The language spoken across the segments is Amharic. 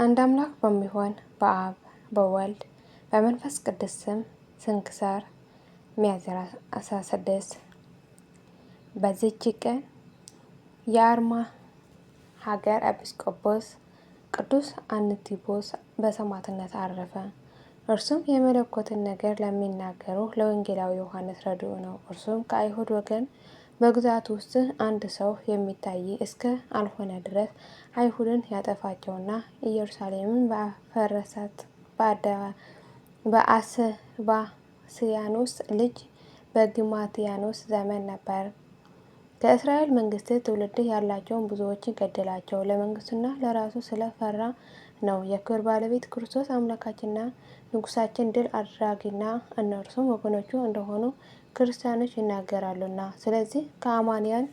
አንድ አምላክ በሚሆን በአብ በወልድ በመንፈስ ቅዱስ ስም ስንክሳር ሚያዝያ 16 በዚህች ቀን የአርማ ሀገር ኤጲስቆጶስ ቅዱስ አንቲቦስ በሰማዕትነት አረፈ። እርሱም የመለኮትን ነገር ለሚናገሩ ለወንጌላዊ ዮሐንስ ረድኡ ነው። እርሱም ከአይሁድ ወገን በግዛት ውስጥ አንድ ሰው የሚታይ እስከ አልሆነ ድረስ አይሁድን ያጠፋቸውና ኢየሩሳሌምን ባፈረሳት በአስባስያኖስ ልጅ በግማትያኖስ ዘመን ነበር። ከእስራኤል መንግስት ትውልድ ያላቸውን ብዙዎችን ገደላቸው። ለመንግስቱና ለራሱ ስለፈራ ነው። የክብር ባለቤት ክርስቶስ አምላካችንና ንጉሳችን ድል አድራጊና እነርሱም ወገኖቹ እንደሆኑ ክርስቲያኖች ይናገራሉና። ስለዚህ ከአማንያን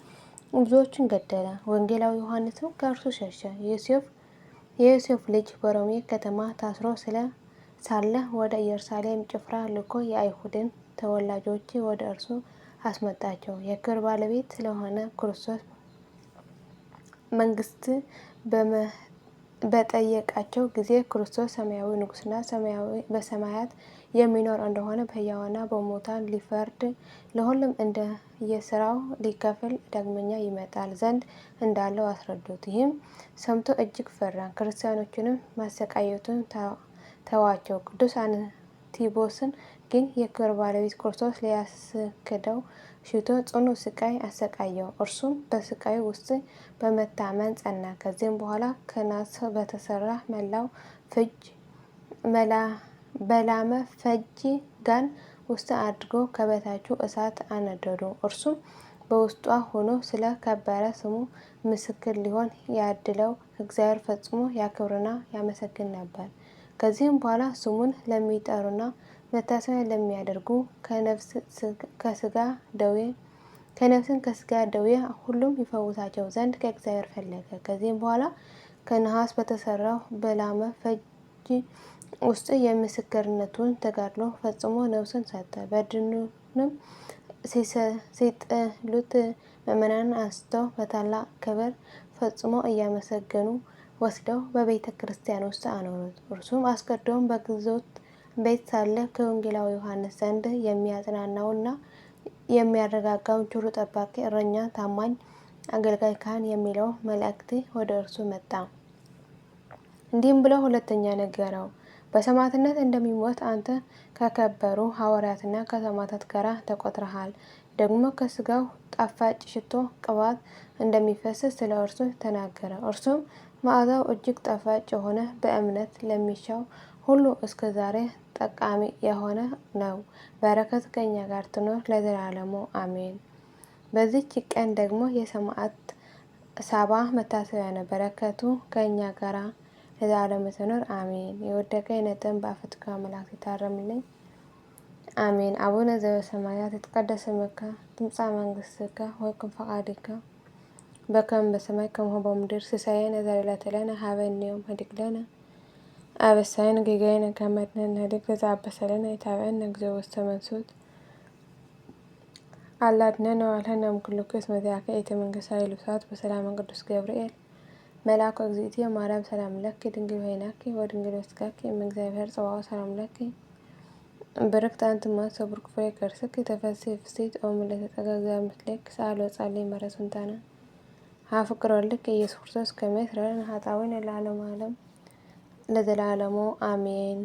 ብዙዎችን ገደለ። ወንጌላዊ ዮሐንስም ከእርሱ ሸሸ። የዮሴፍ ልጅ በሮሜ ከተማ ታስሮ ሳለ ወደ ኢየሩሳሌም ጭፍራ ልኮ የአይሁድን ተወላጆች ወደ እርሱ አስመጣቸው። የክብር ባለቤት ስለሆነ ክርስቶስ መንግስት በጠየቃቸው ጊዜ ክርስቶስ ሰማያዊ ንጉሥና በሰማያት የሚኖር እንደሆነ በሕያዋንና በሙታን ሊፈርድ ለሁሉም እንደየሥራው ሊከፍል ዳግመኛ ይመጣል ዘንድ እንዳለው አስረዱት። ይህም ሰምቶ እጅግ ፈራ። ክርስቲያኖችንም ማሰቃየቱን ተዋቸው። ቅዱስ አንቲቦስን ግን የክብር ባለቤት ክርስቶስ ሊያስክደው ሽቶ ጽኑ ስቃይ አሰቃየው። እርሱም በስቃዩ ውስጥ በመታመን ጸና። ከዚህም በኋላ ከናስ በተሰራ በላመ ፈጅ ጋን ውስጥ አድርጎ ከበታቹ እሳት አነደዱ። እርሱም በውስጧ ሆኖ ስለ ከበረ ስሙ ምስክር ሊሆን ያድለው እግዚአብሔር ፈጽሞ ያከብርና ያመሰግን ነበር። ከዚህም በኋላ ስሙን ለሚጠሩና መታሰቢያ ለሚያደርጉ ከነፍስን ከስጋ ደዌ ሁሉም ይፈውሳቸው ዘንድ ከእግዚአብሔር ፈለገ። ከዚህም በኋላ ከነሐስ በተሰራው በላመ ፈጅ ውስጥ የምስክርነቱን ተጋድሎ ፈጽሞ ነፍሱን ሰጠ። በድኑንም ሲጥሉት ምዕመናን አንስተው በታላቅ ክብር ፈጽሞ እያመሰገኑ ወስደው በቤተ ክርስቲያን ውስጥ አኖሩት። እርሱም አስቀድሞ በግዞት ቤት ሳለ ከወንጌላዊ ዮሐንስ ዘንድ የሚያጽናናውና የሚያረጋጋውን ቸሩ ጠባቂ እረኛ ታማኝ አገልጋይ ካህን የሚለው መልእክት ወደ እርሱ መጣ። እንዲህም ብሎ ሁለተኛ ነገረው። በሰማዕትነት እንደሚሞት አንተ ከከበሩ ሐዋርያትና ከሰማዕታት ጋር ተቆጥረሃል። ደግሞ ከስጋው ጣፋጭ ሽቶ ቅባት እንደሚፈስስ ስለ እርሱ ተናገረ። እርሱም መዓዛው እጅግ ጣፋጭ የሆነ በእምነት ለሚሻው ሁሉ እስከ ዛሬ ጠቃሚ የሆነ ነው። በረከት ከእኛ ጋር ትኖር ለዘላለሙ አሜን። በዚህች ቀን ደግሞ የሰማዕት ሳባ መታሰቢያ ነው። በረከቱ ከእኛ ጋር ለዘላለሙ ትኖር አሜን። የወደቀ የነጥን በአፈትካ መላእክት ይታረምልኝ አሜን። አቡነ ዘበሰማያት ይትቀደስ ስምከ ትምጻእ መንግስትከ ወይኩን ፈቃድከ በከመ በሰማይ ከማሁ በምድር ሲሳየነ ዘለለዕለትነ ሀበነ ዮም ኅድግ ለነ አበሳየነ ጌጋየነ ከመ ንሕነድግ ለዘአበሰለነ ኢታብአነ እግዚኦ ውስተ መንሱት አላ አድኅነነ ወባልሐነ እምኩሉ ኩሉ እስመ ዚአከ ይእቲ መንግሥት ኃይል ወስብሐት በሰላመ ቅዱስ ገብርኤል መልአኩ እግዝእትየ ማርያም ሰላም ለኪ ድንግል በኅሊናኪ ወድንግል በሥጋኪ እም እግዚአብሔር ጸባኦት ሰላም ለኪ ብርክት አንቲ እምአንስት ወቡሩክ ፍሬ ከርሥኪ ተፈሥሒ ፍሥሕት ኦ ምልዕተ ጸጋ እግዚአብሔር ምስሌኪ ሰአሊ ወጸልዪ መረሱንታነ ሀ ፍቅር ወልድኪ ኢየሱስ ክርስቶስ ከመ ይስረይ ለነ ኃጣውኢነ ለዓለመ ዓለም ለዘላለሙ አሜን።